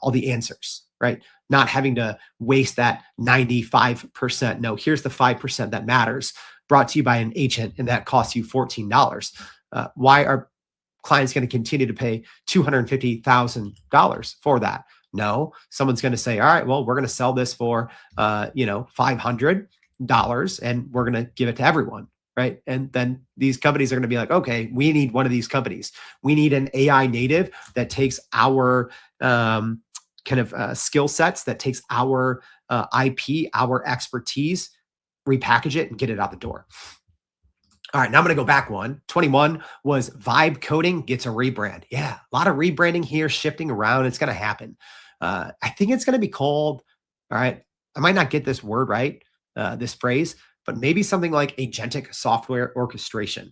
all the answers, right? Not having to waste that 95%. No, here's the 5% that matters brought to you by an agent. And that costs you $14. Why are clients going to continue to pay $250,000 for that? No, someone's going to say, all right, well, we're going to sell this for, $500 and we're going to give it to everyone. Right. And then these companies are going to be like, okay, we need one of these companies. We need an AI native that takes our skill sets, that takes our IP, our expertise, repackage it and get it out the door. All right, now I'm going to go back one. 21 was vibe coding gets a rebrand. Yeah, a lot of rebranding here, shifting around. It's going to happen. I think it's going to be called, all right, I might not get this word right, this phrase, but maybe something like agentic software orchestration.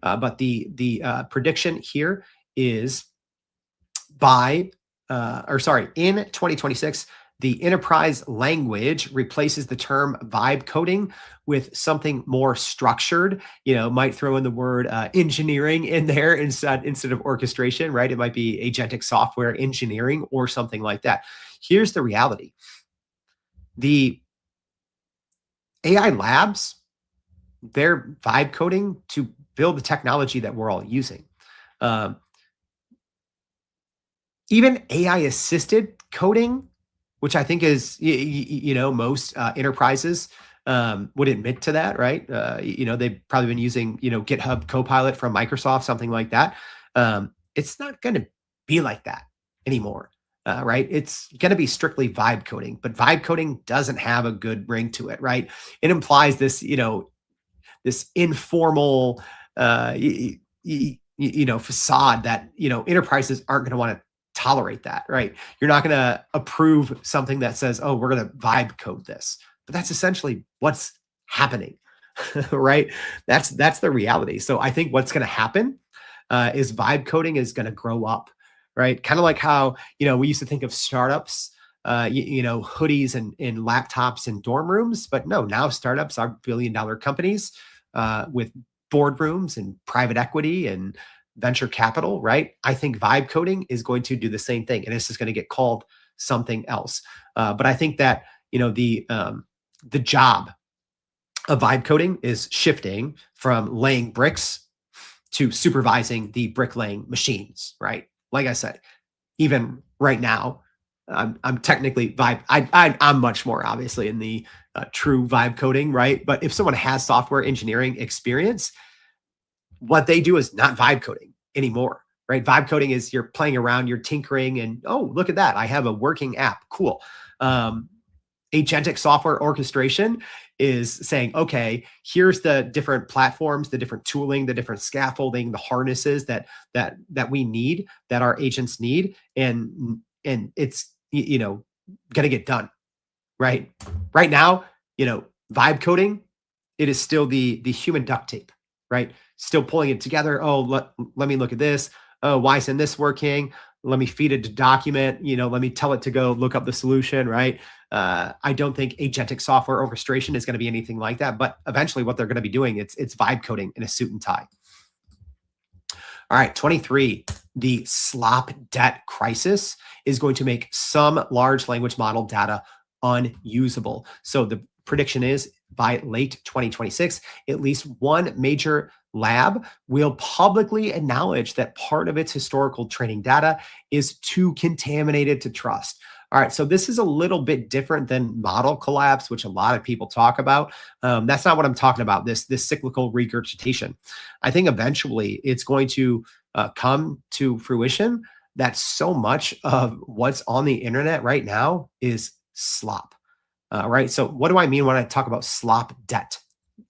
But the prediction here is by, or sorry, in 2026, the enterprise language replaces the term vibe coding with something more structured. Might throw in the word engineering in there instead of orchestration, right? It might be agentic software engineering or something like that. Here's the reality: the AI labs, they're vibe coding to build the technology that we're all using. Um, Even AI assisted coding, which I think is, most enterprises would admit to that, right? They've probably been using, GitHub Copilot from Microsoft, something like that. It's not going to be like that anymore, right? It's going to be strictly vibe coding, but vibe coding doesn't have a good ring to it, right? It implies this, this informal, facade that enterprises aren't going to want to tolerate that, right? You're not going to approve something that says, "Oh, we're going to vibe code this," but that's essentially what's happening, right? That's the reality. So I think what's going to happen is vibe coding is going to grow up, right? Kind of like how we used to think of startups. Hoodies and laptops in dorm rooms, but no, now startups are billion-dollar companies with boardrooms and private equity and venture capital, right? I think vibe coding is going to do the same thing, and it's just going to get called something else. But I think that the job of vibe coding is shifting from laying bricks to supervising the bricklaying machines, right? Like I said, even right now, I'm technically vibe. I'm much more obviously in the true vibe coding, right? But if someone has software engineering experience, what they do is not vibe coding anymore, right? Vibe coding is you're playing around, you're tinkering, and oh, look at that, I have a working app. Cool. Agentic software orchestration is saying, okay, here's the different platforms, the different tooling, the different scaffolding, the harnesses that we need, that our agents need, and it's going to get done, right? Right now, vibe coding, it is still the human duct tape, right? Still pulling it together. Oh, let me look at this. Oh, why isn't this working? Let me feed it to document. Let me tell it to go look up the solution, right? I don't think agentic software orchestration is going to be anything like that. But eventually, what they're going to be doing, it's vibe coding in a suit and tie. All right, 23. The slop debt crisis is going to make some large language model data unusable. So the prediction is by late 2026, at least one major lab will publicly acknowledge that part of its historical training data is too contaminated to trust. All right, so this is a little bit different than model collapse, which a lot of people talk about. That's not what I'm talking about. This cyclical regurgitation. I think eventually it's going to come to fruition that so much of what's on the internet right now is slop. Right. So what do I mean when I talk about slop debt?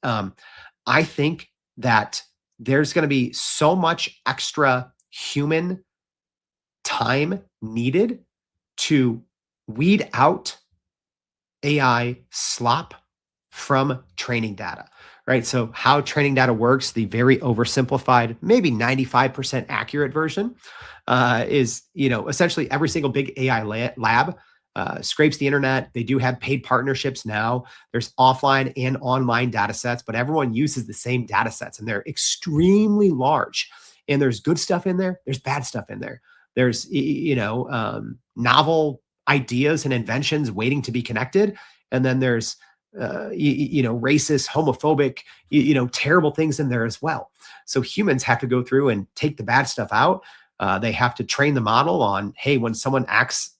I think that there's going to be so much extra human time needed to weed out AI slop from training data, right? So how training data works, the very oversimplified, maybe 95% accurate version is, essentially every single big AI lab scrapes the internet. They do have paid partnerships now. There's offline and online data sets, but everyone uses the same data sets and they're extremely large. And there's good stuff in there. There's bad stuff in there. There's, novel ideas and inventions waiting to be connected. And then there's, racist, homophobic, terrible things in there as well. So humans have to go through and take the bad stuff out. They have to train the model on, hey, when someone asks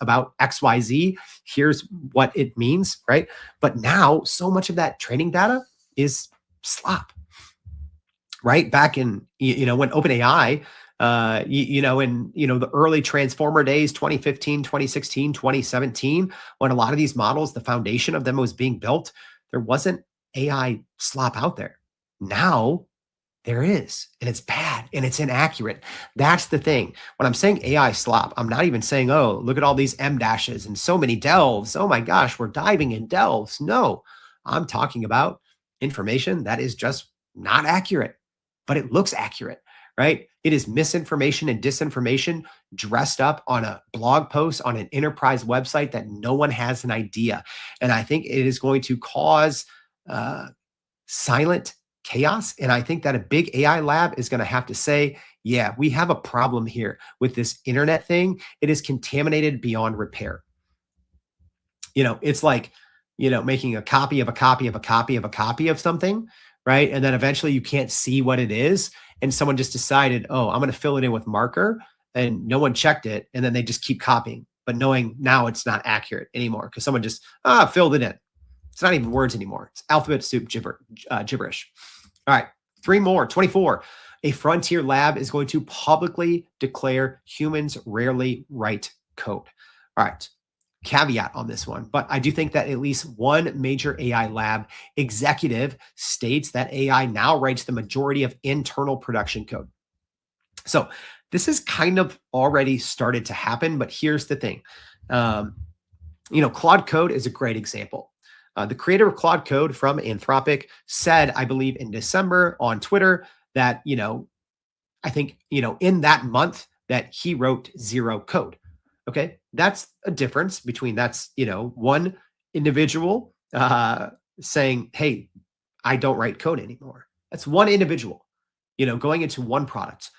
about XYZ, here's what it means, right? But now so much of that training data is slop, right? Back in, when OpenAI, in, the early transformer days, 2015, 2016, 2017, when a lot of these models, the foundation of them was being built, there wasn't AI slop out there. Now there is, and it's bad and it's inaccurate. That's the thing. When I'm saying AI slop, I'm not even saying, oh, look at all these M dashes and so many delves. Oh my gosh, we're diving in delves. No, I'm talking about information that is just not accurate, but it looks accurate, right? It is misinformation and disinformation dressed up on a blog post on an enterprise website that no one has an idea. And I think it is going to cause uh, silent chaos. And I think that a big AI lab is going to have to say, yeah, we have a problem here with this internet thing. It is contaminated beyond repair. It's like, making a copy of a copy of a copy of a copy of something, right? And then eventually you can't see what it is. And someone just decided, oh, I'm going to fill it in with marker and no one checked it. And then they just keep copying, but knowing now it's not accurate anymore because someone just filled it in. It's not even words anymore. It's alphabet soup gibberish. All right, three more. 24. A frontier lab is going to publicly declare humans rarely write code. All right, caveat on this one, but I do think that at least one major AI lab executive states that AI now writes the majority of internal production code. So this has kind of already started to happen, but here's the thing. Claude Code is a great example. The creator of Claude Code from Anthropic said, I believe in December on Twitter that, I think, in that month that he wrote zero code. Okay. That's a difference between one individual saying, hey, I don't write code anymore. That's one individual, going into one product.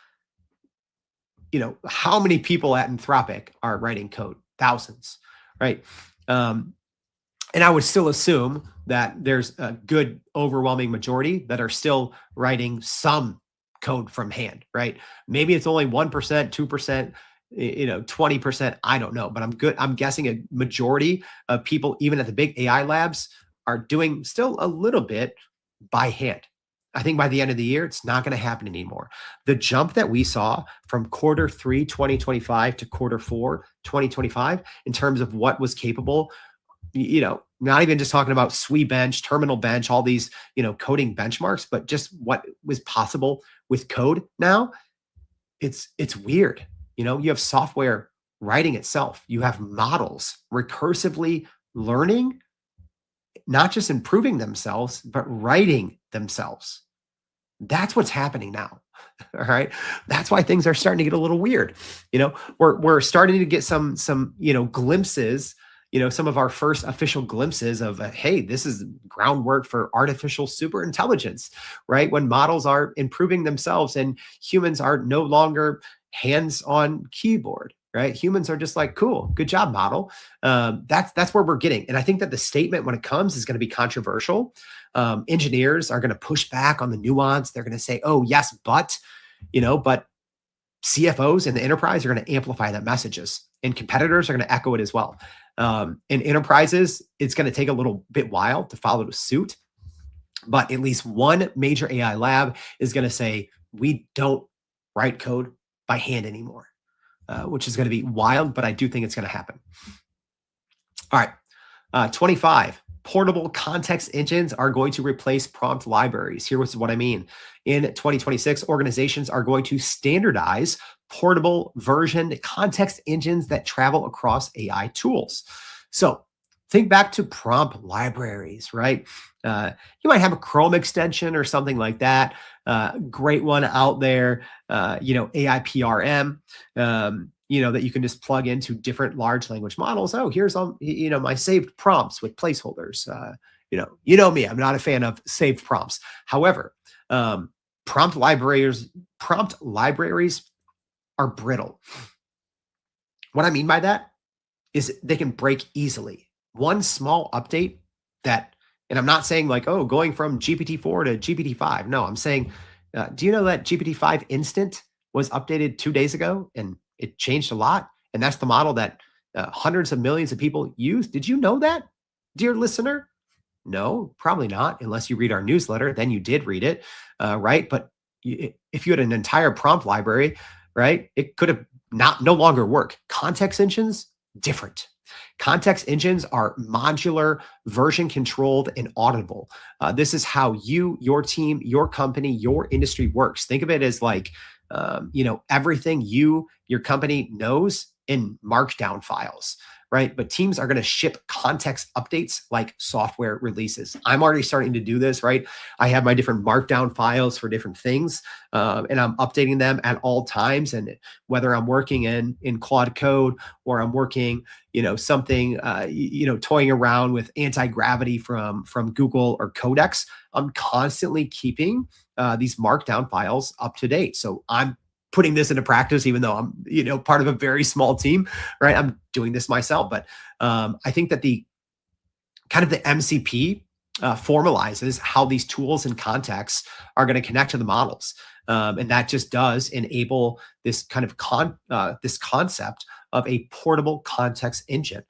How many people at Anthropic are writing code? Thousands, right? And I would still assume that there's a good overwhelming majority that are still writing some code from hand, right? Maybe it's only 1%, 2%, 20%. I don't know, but I'm guessing a majority of people, even at the big AI labs, are doing still a little bit by hand. I think by the end of the year, it's not going to happen anymore. The jump that we saw from quarter 3, 2025 to quarter 4, 2025, in terms of what was capable, not even just talking about SWE bench, terminal bench, all these, coding benchmarks, but just what was possible with code now, it's weird. You have software writing itself. You have models recursively learning, not just improving themselves, but writing themselves. That's what's happening now. All right. That's why things are starting to get a little weird. We're starting to get some glimpses, some of our first official glimpses of, hey, this is groundwork for artificial super intelligence, right? When models are improving themselves and humans are no longer hands on keyboard, right? Humans are just like, cool, good job, model. That's where we're getting. And I think that the statement when it comes is going to be controversial. Engineers are going to push back on the nuance. They're going to say, oh, yes, but CFOs in the enterprise are going to amplify that messages, and competitors are going to echo it as well. In enterprises, it's going to take a little bit while to follow suit, but at least one major AI lab is going to say, we don't write code by hand anymore, which is going to be wild, but I do think it's going to happen. All right. 25. Portable context engines are going to replace prompt libraries. Here's what I mean. In 2026, organizations are going to standardize portable versioned context engines that travel across AI tools. So think back to prompt libraries, right? You might have a Chrome extension or something like that. Great one out there, AIPRM. That you can just plug into different large language models. Oh, here's all, my saved prompts with placeholders. Me, I'm not a fan of saved prompts. However, prompt libraries are brittle. What I mean by that is they can break easily. One small update and I'm not saying like, oh, going from GPT-4 to GPT-5. No, I'm saying, do you know that GPT-5 Instant was updated 2 days ago and it changed a lot? And that's the model that hundreds of millions of people use. Did you know that, dear listener? No, probably not, unless you read our newsletter. Then you did read it, right? But if you had an entire prompt library, right, it could have no longer work. Context engines, different. Context engines are modular, version controlled, and auditable. This is how you, your team, your company, your industry works. Think of it as like, everything your company knows in markdown files, right? But teams are going to ship context updates like software releases. I'm already starting to do this, right? I have my different markdown files for different things, and I'm updating them at all times. And whether I'm working in Claude Code or I'm working, something, toying around with anti-gravity from Google or Codex, I'm constantly keeping these markdown files up to date. So I'm putting this into practice, even though I'm, part of a very small team, right? I'm doing this myself, but I think that the kind of the MCP formalizes how these tools and contexts are going to connect to the models. And that just does enable this kind of this concept of a portable context engine,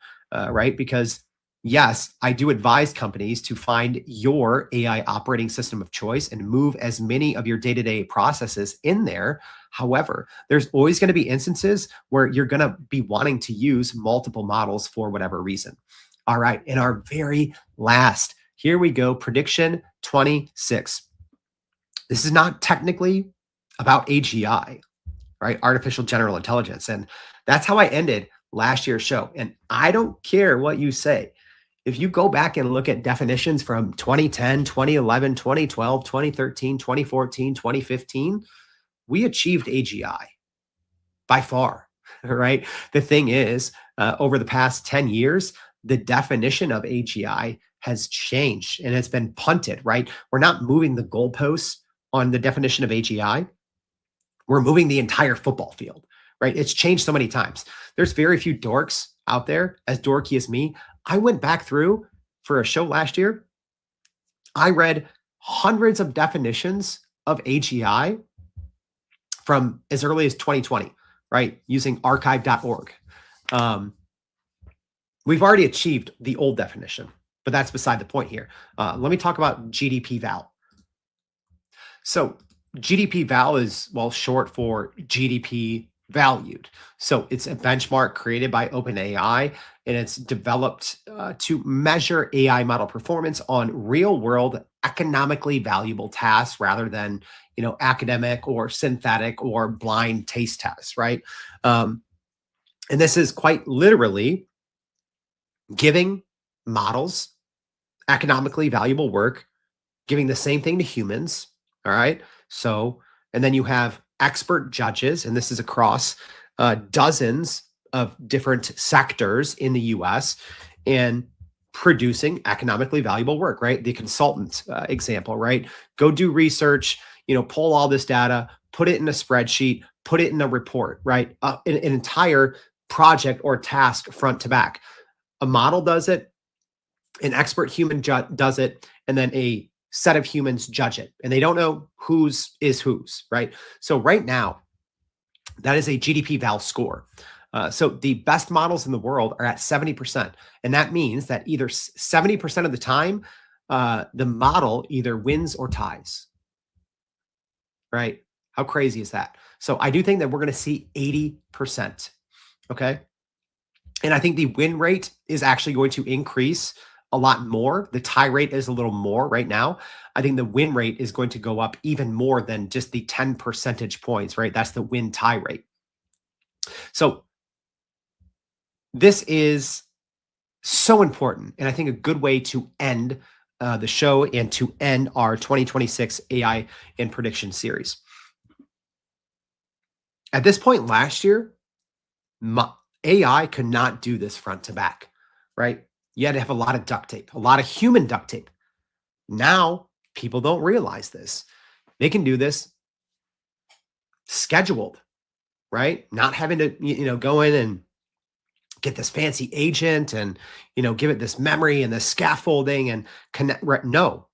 right? Because yes, I do advise companies to find your AI operating system of choice and move as many of your day-to-day processes in there. However, there's always going to be instances where you're going to be wanting to use multiple models for whatever reason. All right, in our very last, here we go, prediction 26. This is not technically about AGI, right? Artificial general intelligence. And that's how I ended last year's show. And I don't care what you say. If you go back and look at definitions from 2010, 2011, 2012, 2013, 2014, 2015, we achieved AGI by far, right? The thing is, over the past 10 years, the definition of AGI has changed and it's been punted, right? We're not moving the goalposts on the definition of AGI. We're moving the entire football field, right? It's changed so many times. There's very few dorks out there as dorky as me. I went back through for a show last year. I read hundreds of definitions of AGI from as early as 2020, right? Using archive.org. We've already achieved the old definition, but that's beside the point here. Let me talk about GDP val. So GDP val is, well, short for GDP valued. So it's a benchmark created by OpenAI, and it's developed to measure AI model performance on real world economically valuable tasks rather than, academic or synthetic or blind taste tests, right? And this is quite literally giving models economically valuable work, giving the same thing to humans. All right. So, and then you have expert judges, and this is across dozens of different sectors in the US and producing economically valuable work, right? The consultant example, right? Go do research, pull all this data, put it in a spreadsheet, put it in a report, right? An entire project or task front to back. A model does it, an expert human does it, and then a set of humans judge it. And they don't know whose is whose, right? So right now, that is a GDP val score. So the best models in the world are at 70%. And that means that either 70% of the time, the model either wins or ties, right? How crazy is that? So I do think that we're going to see 80%, okay? And I think the win rate is actually going to increase a lot more. The tie rate is a little more right now. I think the win rate is going to go up even more than just the 10 percentage points, right? That's the win tie rate. So this is so important. And I think a good way to end the show and to end our 2026 AI and prediction series. At this point last year, AI could not do this front to back, right? You had to have a lot of duct tape, a lot of human duct tape. Now, people don't realize this. They can do this scheduled, right? Not having to, go in and get this fancy agent and, give it this memory and this scaffolding and connect. Right? No,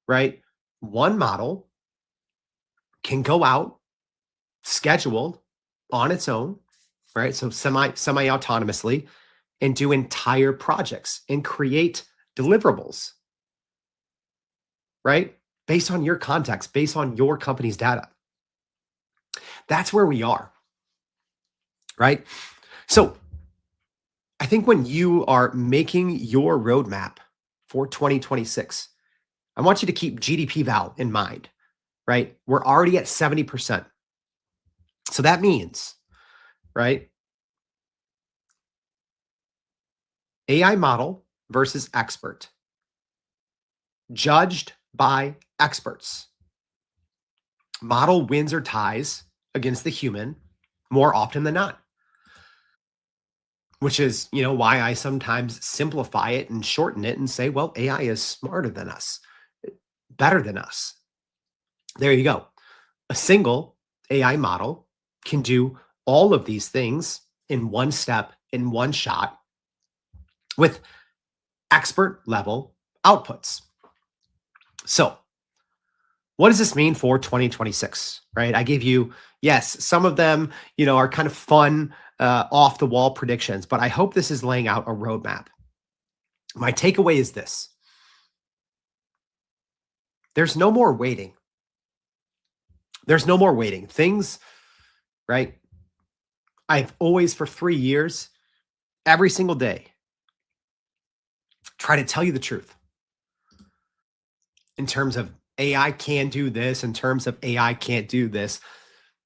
right? One model can go out scheduled on its own, right? So semi-autonomously, and do entire projects and create deliverables, right? Based on your context, based on your company's data. That's where we are, right? So I think when you are making your roadmap for 2026, I want you to keep GDP val in mind, right? We're already at 70%. So that means, right? AI model versus expert, judged by experts. Model wins or ties against the human more often than not, which is, why I sometimes simplify it and shorten it and say, well, AI is smarter than us, better than us. There you go. A single AI model can do all of these things in one step, in one shot, with expert level outputs. So, what does this mean for 2026? Right? I gave you, yes, some of them, are kind of fun, off the wall predictions, but I hope this is laying out a roadmap. My takeaway is this: there's no more waiting. There's no more waiting. Things, right? I've always, for 3 years, every single day, try to tell you the truth in terms of AI can do this, in terms of AI can't do this.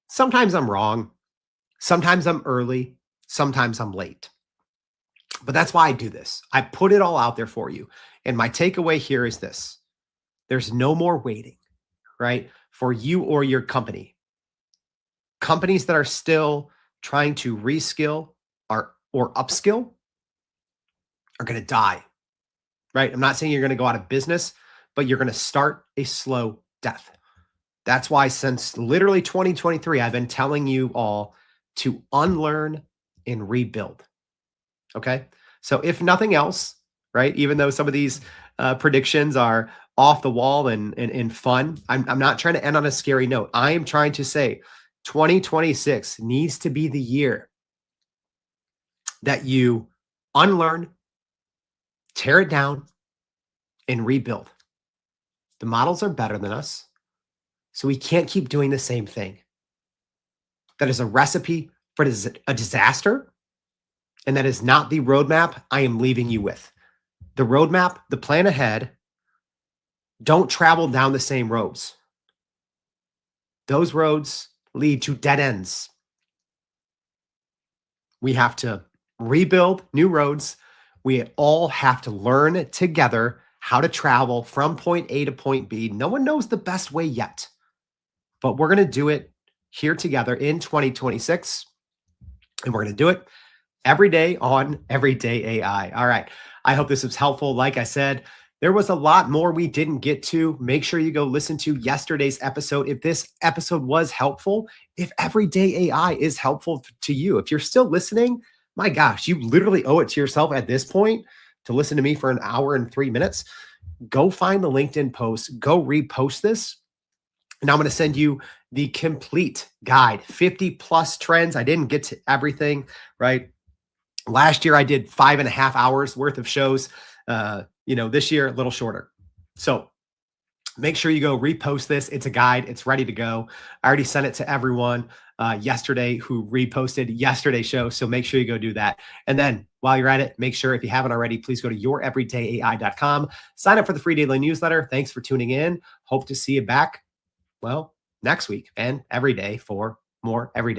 Sometimes I'm wrong. Sometimes I'm early. Sometimes I'm late. But that's why I do this. I put it all out there for you. And my takeaway here is this: there's no more waiting, right? For you or your company. Companies that are still trying to reskill or upskill are going to die, right? I'm not saying you're going to go out of business, but you're going to start a slow death. That's why since literally 2023, I've been telling you all to unlearn and rebuild. Okay. So if nothing else, right, even though some of these predictions are off the wall and fun, I'm not trying to end on a scary note. I am trying to say 2026 needs to be the year that you unlearn, tear it down, and rebuild. The models are better than us, so we can't keep doing the same thing. That is a recipe for a disaster, and that is not the roadmap I am leaving you with. The roadmap, the plan ahead, don't travel down the same roads. Those roads lead to dead ends. We have to rebuild new roads. We all have to learn together how to travel from point A to point B. No one knows the best way yet, but we're going to do it here together in 2026. And we're going to do it every day on Everyday AI. All right. I hope this was helpful. Like I said, there was a lot more we didn't get to. Make sure you go listen to yesterday's episode. If this episode was helpful, if Everyday AI is helpful to you, if you're still listening, my gosh, you literally owe it to yourself at this point to listen to me for an hour and 3 minutes. Go find the LinkedIn post, go repost this. And I'm going to send you the complete guide, 50 plus trends. I didn't get to everything, right? Last year, I did 5.5 hours worth of shows. This year, a little shorter. So make sure you go repost this. It's a guide. It's ready to go. I already sent it to everyone yesterday who reposted yesterday's show. So make sure you go do that. And then while you're at it, make sure if you haven't already, please go to youreverydayai.com. Sign up for the free daily newsletter. Thanks for tuning in. Hope to see you back, well, next week and every day for more everyday.